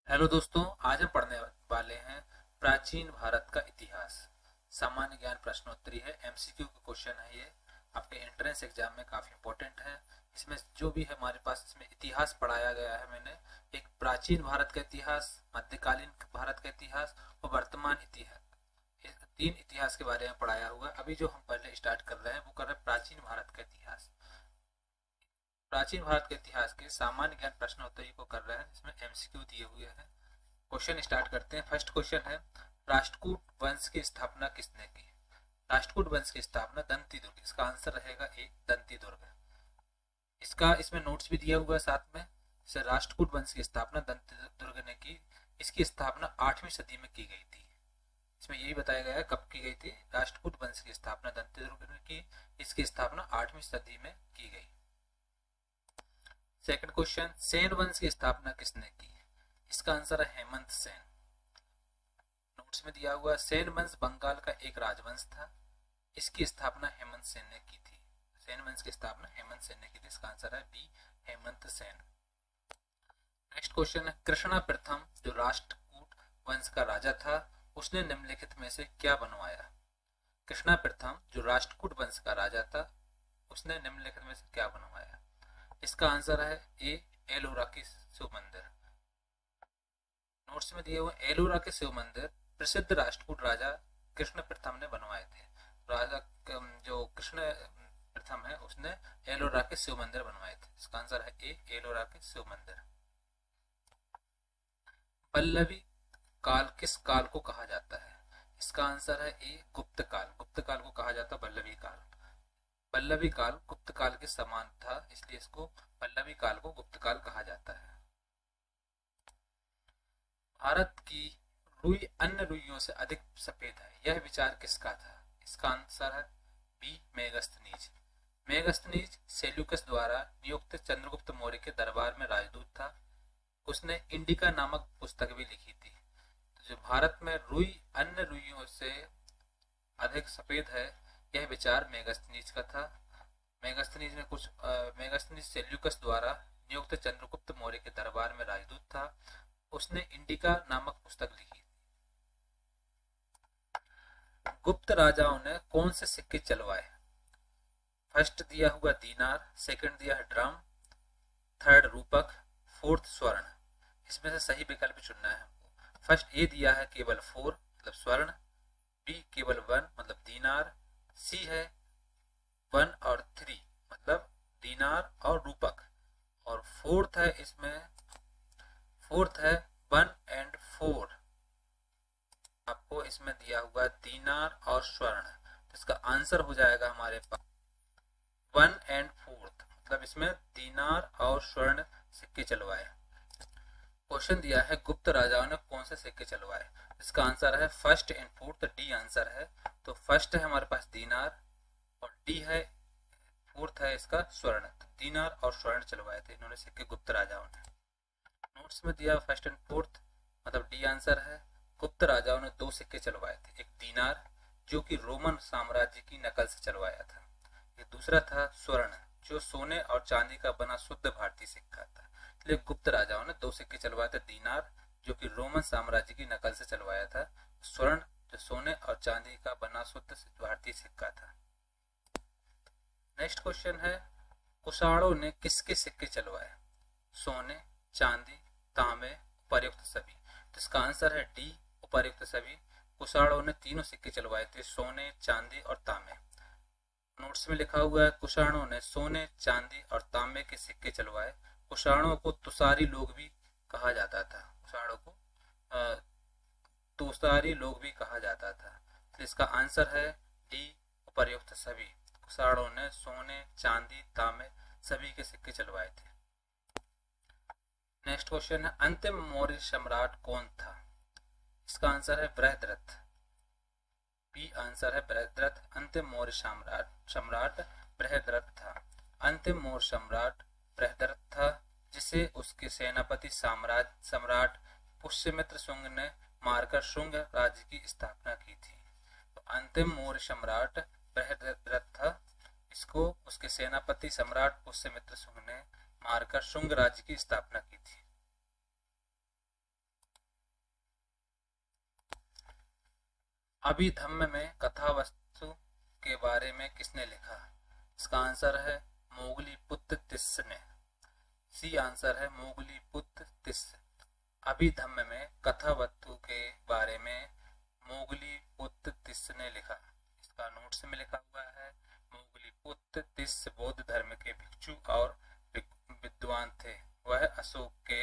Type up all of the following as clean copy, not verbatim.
Hello दोस्तों, आज हम पढ़ने वाले हैं प्राचीन भारत का इतिहास। सामान्य ज्ञान प्रश्नोत्तरी है, एमसीक्यू का क्वेश्चन है ये। आपके एंट्रेंस एग्जाम में काफी इंपॉर्टेंट है। इसमें जो भी है हमारे पास इसमें इतिहास पढ़ाया गया है। मैंने एक प्राचीन भारत का इतिहास, मध्यकालीन भारत का इतिहास और वर्तमान इतिहास, ये तीन इतिहास के बारे में पढ़ाया हुआ है। अभी जो हम पहले स्टार्ट कर रहे हैं वो कर रहे हैं प्राचीन भारत का इतिहास। प्राचीन भारत के इतिहास के सामान्य ज्ञान प्रश्नोत्तरी को कर रहे हैं, जिसमें एमसीक्यू दिए हुए हैं। क्वेश्चन स्टार्ट करते हैं। फर्स्ट क्वेश्चन है, राष्ट्रकूट वंश की स्थापना किसने की? राष्ट्रकूट वंश की स्थापना दंती दुर्ग। इसका आंसर रहेगा ए, दंती दुर्ग। इसका इसमें नोट्स भी दिया हुआ है साथ में। इसे राष्ट्रकूट वंश की स्थापना दंती दुर्ग ने की। इसकी स्थापना 8वीं सदी में की गई थी। इसमें यही बताया गया है कब की गई थी। राष्ट्रकूट वंश की स्थापना दंती दुर्ग ने की। इसकी स्थापना 8वीं सदी में की गई। सेकंड क्वेश्चन, सेन वंश की स्थापना किसने की? इसका आंसर है हेमंत सेन। नोट्स में दिया हुआ, सेन वंश बंगाल का एक राजवंश था। इसकी स्थापना हेमंत सेन ने की थी। सेन वंश की स्थापना हेमंत सेन ने की थी। इसका आंसर है B, Hemant Sen. Next question है, कृष्णा प्रथम जो राष्ट्रकूट वंश का राजा था, उसने निम्नलिखित में से क्या बनवाया? कृष्णा प्रथम जो राष्ट्रकूट वंश का राजा था, उसने निम्नलिखित में से क्या बनवाया? इसका आंसर है ए, एलोरा की शिव मंदिर। नोट्स में दिए हुए, एलोरा के शिव मंदिर प्रसिद्ध राष्ट्रकूट राजा कृष्ण प्रथम ने बनवाए थे। राजा जो कृष्ण प्रथम है उसने एलोरा के शिव मंदिर बनवाए थे। इसका आंसर है ए, एलोरा के शिव मंदिर। पल्लवी काल किस काल को कहा जाता है? इसका आंसर है ए, गुप्त काल। गुप्त काल को कहा जाता है पल्लवी काल। पल्लवी काल गुप्त काल के समान था, इसलिए इसको पल्लवी काल को गुप्त काल कहा जाता है। भारत की रुई अन्य रुइयों से अधिक सफेद है, यह विचार किसका था? इसका आंसर है बी, मेगस्थनीज। मेगस्थनीज सेल्यूकस द्वारा नियुक्त चंद्रगुप्त मौर्य के दरबार में राजदूत था। उसने इंडिका नामक पुस्तक भी लिखी थी। तो जो भारत में रुई अन्य रुइयों से अधिक सफेद है, यह विचार मेगस्थनीज का था। मेगस्थनीज ने मेगस्थनीज सेल्यूकस द्वारा नियुक्त चंद्रगुप्त मौर्य के दरबार में राजदूत था। उसने इंडिका नामक पुस्तक लिखी। गुप्त राजाओं ने कौन से सिक्के चलवाए? फर्स्ट दिया हुआ दीनार, सेकंड दिया है ड्रम, थर्ड रूपक, फोर्थ स्वर्ण। इसमें से सही विकल्प चुनना है हमको। फर्स्ट ए दिया है केवल 4 मतलब स्वर्ण, बी केवल 1 मतलब दीनार, सी है 1 और 3 मतलब दीनार और रूपक, और फोर्थ है 1 एंड 4। आपको इसमें दिया हुआ दीनार और स्वर्ण, तो इसका आंसर हो जाएगा हमारे पास 1 एंड 4, मतलब इसमें दीनार और स्वर्ण सिक्के चलवाए। क्वेश्चन दिया है गुप्त राजाओं ने कौन से सिक्के चलवाए? इसका आंसर है first and fourth, D answer है। तो फर्स्ट है हमारे पास दीनार और डी है, फोर्थ है इसका स्वर्ण। तो दीनार और स्वर्ण चलवाए थे इन्होंने सिक्के गुप्त राजाओं ने। नोट्स में दिया फर्स्ट एंड फोर्थ मतलब डी आंसर है। गुप्त राजाओं ने 2 सिक्के चलवाए थे, एक दीनार जो कि रोमन साम्राज्य की नकल से चलवाया था, ये दूसरा था स्वर्ण जो सोने और चांदी का बना शुद्ध भारतीय सिक्का था। इसलिए गुप्त राजाओं ने 2 सिक्के चलवाए थे, दीनार जो कि रोमन साम्राज्य की नकल से चलवाया था, स्वर्ण जो सोने और चांदी का बना शुद्ध भारतीय सिक्का था। नेक्स्ट क्वेश्चन है, कुषाणों ने किसके सिक्के चलवाए? सोने, चांदी, तांबे, उपर्युक्त सभी। तो इसका आंसर है डी, उपर्युक्त सभी। कुषाणों ने तीनों सिक्के चलवाए थे, सोने, चांदी और तांबे। नोट्स में लिखा हुआ है कुषाणों ने सोने, चांदी और तांबे के सिक्के चलवाए। कुषाणों को तुषारी लोग भी कहा जाता था। कुषाणों को तुषारी लोग भी कहा जाता था। तो इसका आंसर है डी, उपर्युक्त सभी। कुषाणों ने सोने, चांदी, तांबे सभी के सिक्के चलवाए थे। नेक्स्ट क्वेश्चन है, अंतिम मौर्य सम्राट कौन था? इसका आंसर है बृहद्रथ। बी आंसर है बृहद्रथ। अंतिम मौर्य सम्राट बृहद्रथ था। अंतिम मौर्य सम्राट बृहद्रथ था, जिसे उसके सेनापति सम्राट पुष्यमित्र शुंग ने मारकर शुंग राज्य की स्थापना की थी। तो अंतिम मौर्य सम्राट बृहद्रथ था, इसको उसके सेनापति सम्राट पुष्यमित्र शुंग ने मारकर शुंग राज्य की स्थापना की थी। अभिधम्म में कथा वस्तु के बारे में किसने लिखा? इसका आंसर है मोगलीपुत्र तिस्स ने। सी आंसर है मोगलीपुत्र तिस्स। अभिधम्म में कथा वस्तु के बारे में मोगलीपुत्र तिस्स ने लिखा। इसका नोट्स में लिखा हुआ है मोगलीपुत्र तिस्स बौद्ध धर्म के भिक्षु और विद्वान थे। वह अशोक के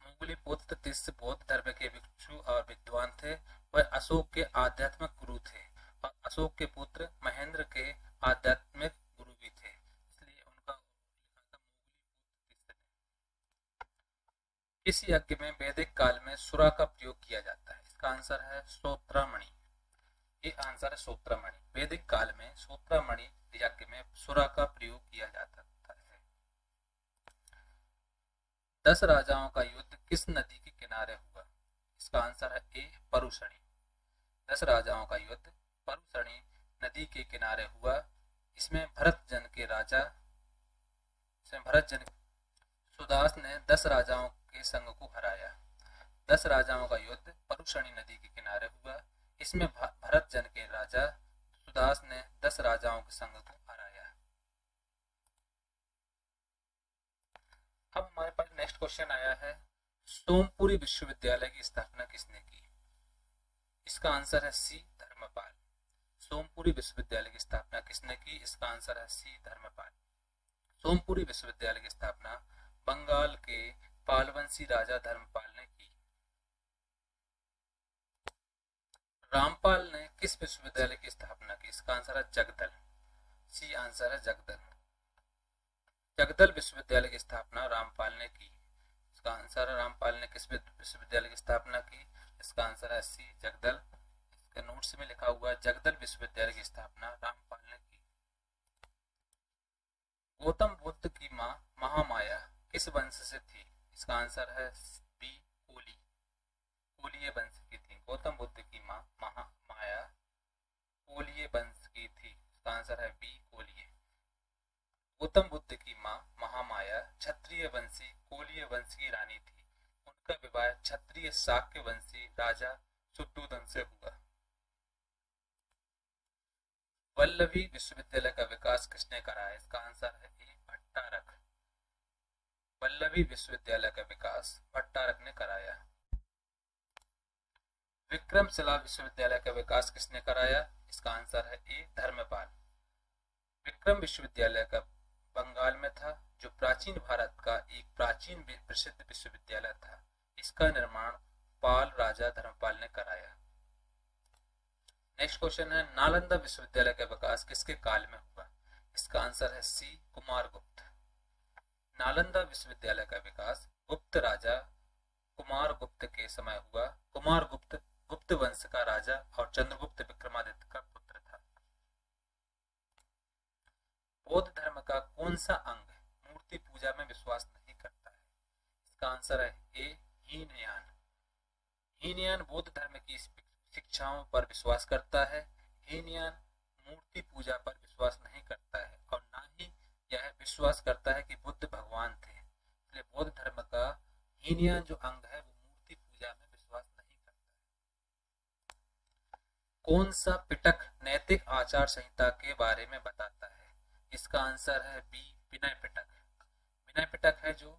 मोगलीपुत्र तिस्स बौद्ध धर्म के भिक्षु और विद्वान थे। वह अशोक के आध्यात्मिक गुरु थे और अशोक के पुत्र महेंद्र के आध्यात्मिक गुरु भी थे, इसलिए उनका लिखा था मोगलीपुत्र तिस्स ने। इस यज्ञ में वैदिक काल में सुरा का प्रयोग किया जाता है। इसका आंसर है श्रोत्रामणि। ये आंसर है श्रोत्रामणि। वैदिक काल में श्रोत्रामणि यज्ञ में सुरा का प्रयोग किया जाता है। 10 राजाओं का युद्ध किस नदी के किनारे हुआ? इसका आंसर है ए परुशणी। 10 राजाओं का युद्ध परुशणी नदी के किनारे हुआ। इसमें भरतजन के राजा सुदास ने 10 राजाओं के संग को हराया। 10 राजाओं का युद्ध परुशणी नदी के किनारे हुआ। इसमें भरतजन के राजा सुदास ने 10 राजाओं के संग को हराया। अब हमारे पास नेक्स्ट क्वेश्चन आया है, सोमपुरी विश्वविद्यालय की स्थापना किसने की? इसका आंसर है सी धर्मपाल। सोमपुरी विश्वविद्यालय की स्थापना किसने की? इसका आंसर है सी धर्मपाल। सोमपुरी विश्वविद्यालय की स्थापना बंगाल के पालवंशी राजा धर्मपाल ने की। रामपाल ने किस विश्वविद्यालय की स्थापना की? इसका आंसर है जगदल। सी आंसर है जगदल। जगदल विश्वविद्यालय की स्थापना रामपाल ने की। इसका आंसर है रामपाल ने किस विश्वविद्यालय की स्थापना की? इसका आंसर है सी जगदल। इसके नोट्स में लिखा हुआ है जगदल विश्वविद्यालय की स्थापना रामपाल ने की। गौतम बुद्ध की मां महामाया किस वंश से थी? इसका आंसर है बी कोली। कोलीय वंश की थी। गौतम बुद्ध की मां महामाया कोलीय वंश की थी। इसका आंसर है बी कोलीय। गौतम बुद्ध की मां महामाया क्षत्रिय वंशी कोलीय वंश की रानी थी। उनका विवाह क्षत्रिय शाक्य वंशी राजा शुद्धोधन से हुआ। वल्लभी विश्वविद्यालय का विकास किसने कराया? इसका आंसर है ए भट्टारक। वल्लभी विश्वविद्यालय का विकास भट्टारक ने कराया। विक्रमशिला विश्वविद्यालय का विकास किसने कराया? इसका आंसर है ए धर्मपाल। विक्रम विश्वविद्यालय का बंगाल में था, जो प्राचीन भारत का एक प्राचीन प्रसिद्ध विश्वविद्यालय था। इसका निर्माण पाल राजा धर्मपाल ने कराया। नेक्स्ट क्वेश्चन है, नालंदा विश्वविद्यालय का विकास किसके काल में हुआ? इसका आंसर है सी कुमारगुप्त। नालंदा विश्वविद्यालय का विकास गुप्त राजा कुमारगुप्त के समय हुआ। कुमारगुप्त गुप्त वंश का राजा और चंद्रगुप्त विक्रमादित्य का पुत्र था। बौद्ध धर्म का कौन सा अंग मूर्ति पूजा में विश्वास नहीं करता है? इसका आंसर है ए हीनयान। हीनयान बौद्ध धर्म की शिक्षाओं पर विश्वास करता है। हीनयान मूर्ति पूजा पर विश्वास नहीं करता है और ना ही यह विश्वास करता है कि बुद्ध भगवान थे। इसलिए बौद्ध धर्म का हीनयान जो अंग है वो मूर्ति पूजा में विश्वास नहीं करता है। कौन सा पिटक नैतिक आचार संहिता के बारे में बताता है? इसका आंसर है बी विनय पिटक। विनय पिटक है जो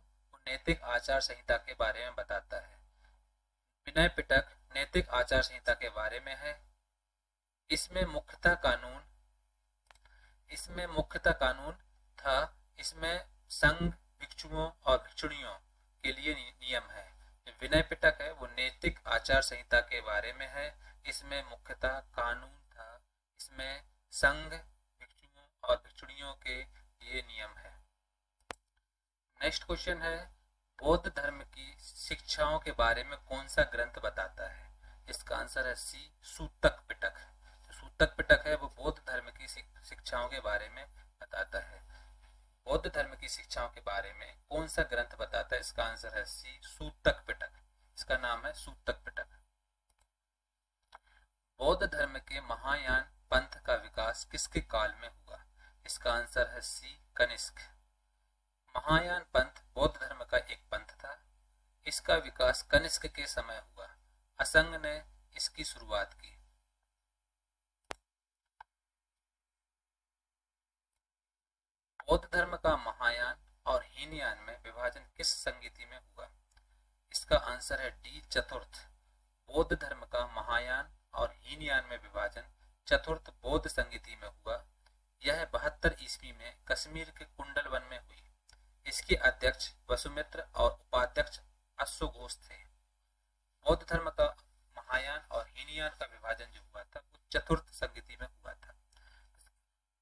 नैतिक आचार संहिता के बारे में बताता है। विनय पिटक नैतिक आचार संहिता के बारे में है। इसमें मुख्यतः कानून था। इसमें संघ भिक्षुओं और भिक्षुणियों के लिए नियम है। विनय पिटक है वो नैतिक आचार संहिता के बारे में है। इसमें मुख्यतः कानून था। इसमें संघ भिक्षुओं और भिक्षुणियों के लिए नियम है। नेक्स्ट क्वेश्चन है, बौद्ध धर्म की शिक्षाओं के बारे में कौन सा ग्रंथ बताता है? इसका आंसर है सी सूतक पिटक। सूतक पिटक है वो बौद्ध धर्म की शिक्षाओं के बारे में बताता है। बौद्ध धर्म की शिक्षाओं के बारे में कौन सा ग्रंथ बताता है? इसका आंसर है सी सूतक पिटक। इसका नाम है सूतक पिटक। बौद्ध धर्म के महायान पंथ का विकास किसके काल में हुआ? इसका आंसर है सी कनिष्क। महायान पंथ बौद्ध धर्म का एक पंथ था। इसका विकास कनिष्क के समय हुआ। असंग ने इसकी शुरुआत की? बौद्ध धर्म का महायान और हीनयान में विभाजन किस संगीति में हुआ? इसका आंसर है डी, चतुर्थ। बौद्ध धर्म का महायान और हीनयान में विभाजन चतुर्थ बौद्ध संगीति में हुआ। यह 72 ईस्वी में कश्मीर के कुंडल वन में हुई। इसके अध्यक्ष वसुमित्र और उपाध्यक्ष अश्वघोष थे। बौद्ध धर्म का महायान और हीनयान का विभाजन जो हुआ था वो चतुर्थ संगीति में हुआ था।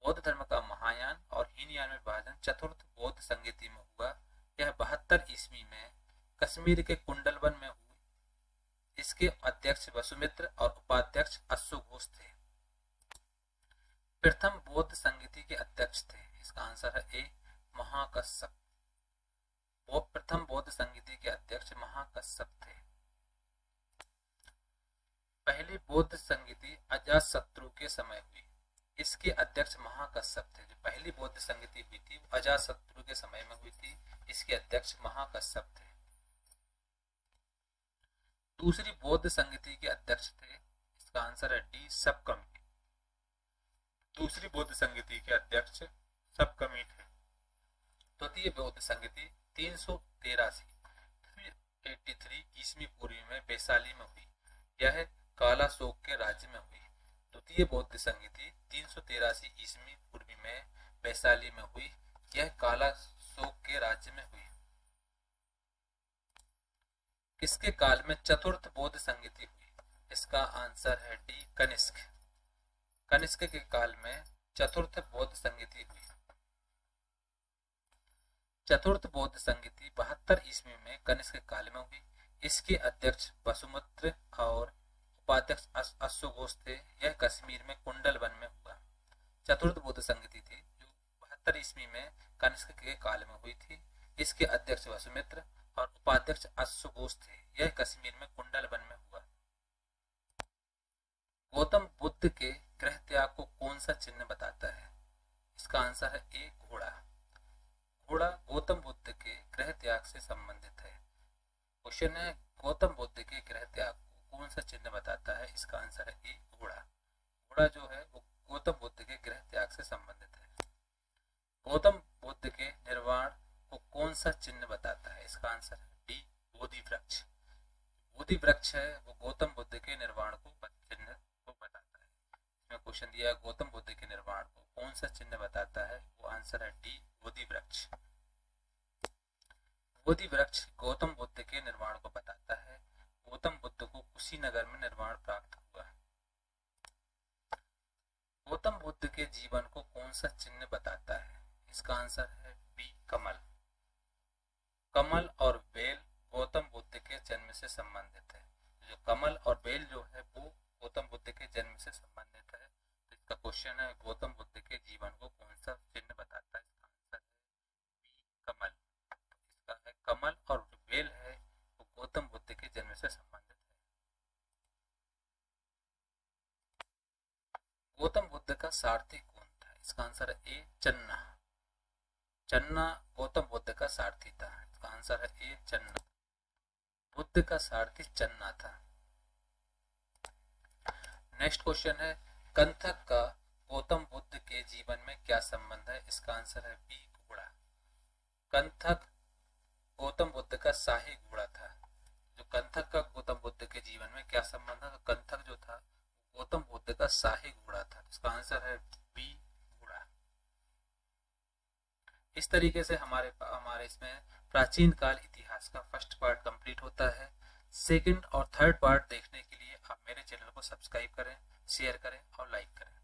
बौद्ध धर्म का महायान और हीनयान में विभाजन चतुर्थ बौद्ध संगीति में हुआ। यह 72 ईस्वी में कश्मीर के कुंडल वन में हुई। इसके अध्यक्ष वसुमित्र और उपाध्यक्ष अश्वघोष थे। प्रथम बौद्ध संगीति के अध्यक्ष थे। इसका आंसर है ए, महाकश्यप। वो प्रथम बौद्ध संगीति के अध्यक्ष महाकश्यप थे। पहली बौद्ध संगीति अजातशत्रु के समय हुई। इसके अध्यक्ष महाकश्यप थे। जो पहली बौद्ध संगीति हुई थी वो अजातशत्रु के समय में हुई थी। इसके अध्यक्ष महाकश्यप थे। दूसरी बौद्ध संगीति के अध्यक्ष थे। इसका आंसर है डी, सबकमी। दूसरी बौद्ध संगीति के अध्यक्ष सबकमी थे। तृतीय बौद्ध संगीति 383 ईस्वी पूर्वी में वैशाली में हुई। यह कालाशोक के राज्य में हुई। द्वितीय बौद्ध संगीति 383 ईस्वी पूर्वी में वैशाली में हुई। यह कालाशोक के राज्य में हुई। किसके काल में चतुर्थ बौद्ध संगीति हुई? इसका आंसर है डी, कनिष्क। कनिष्क के काल में चतुर्थ बौद्ध संगीति हुई। चतुर्थ बौद्ध संगीति 72 ईस्वी में कनिष्क काल में हुई। इसके अध्यक्ष वसुमित्र और उपाध्यक्ष अश्वघोष थे। यह कश्मीर में कुंडल वन में हुआ। चतुर्थ बौद्ध संगीति थी जो 72 ईस्वी में कनिष्क के काल में हुई थी। इसके अध्यक्ष वसुमित्र और उपाध्यक्ष अश्वघोष थे। यह कश्मीर में कुंडल वन में हुआ। गौतम बुद्ध के गृह त्याग को कौन सा चिन्ह बताता है? इसका आंसर है ए, घोड़ा। घोड़ा गौतम बुद्ध के गृह त्याग से संबंधित है। क्वेश्चन है गौतम बुद्ध के गृह त्याग को कौन सा चिन्ह बताता है? इसका आंसर है ए, घोड़ा। घोड़ा जो है वो गौतम बुद्ध के गृह त्याग से संबंधित है। गौतम बुद्ध के निर्वाण को कौन सा चिन्ह बताता है? इसका आंसर है डी, बोधि वृक्ष। बोधि वृक्ष है वो गौतम बुद्ध के निर्वाण को चिन्ह को बताता है। इसमें क्वेश्चन दिया है गौतम बुद्ध के निर्वाण को कौन सा चिन्ह बताता है? वो आंसर है डी, बोधि वृक्ष। बोधि वृक्ष गौतम बुद्ध के निर्वाण को बताता है। गौतम बुद्ध को कुशीनगर में निर्वाण प्राप्त हुआ। गौतम बुद्ध के जीवन को कौन सा चिन्ह बताता है? इसका आंसर है बी, कमल। कमल और बेल गौतम बुद्ध के जन्म से संबंधित है। जो कमल और बेल जो है वो गौतम बुद्ध के जन्म से संबंधित है। तो इसका क्वेश्चन है गौतम बुद्ध के जीवन को कौन सा चिन्ह बताता है? इसका आंसर है बी, कमल। इसका है कमल और जो बेल है वो गौतम बुद्ध के जन्म से संबंधित है। गौतम बुद्ध का सारथी कौन था? इसका आंसर है ए, चन्ना। चन्ना गौतम बुद्ध का सारथी था। इसका आंसर है ए, चन्ना। बुद्ध का सारथी चन्ना था। नेक्स्ट क्वेश्चन है कंथक का गौतम बुद्ध के जीवन में क्या संबंध है? इसका आंसर है बी, घोड़ा। कंथक गौतम बुद्ध का शाही घोड़ा था। जो कंथक का गौतम बुद्ध के जीवन में क्या संबंध है? तो कंथक जो था गौतम बुद्ध का शाही घोड़ा था। इसका आंसर है बी, घोड़ा। इस तरीके से हमारे इसमें प्राचीन काल इतिहास का फर्स्ट पार्ट कंप्लीट होता है। सेकंड और थर्ड पार्ट देखने के लिए आप मेरे चैनल को सब्सक्राइब करें, शेयर करें और लाइक करें।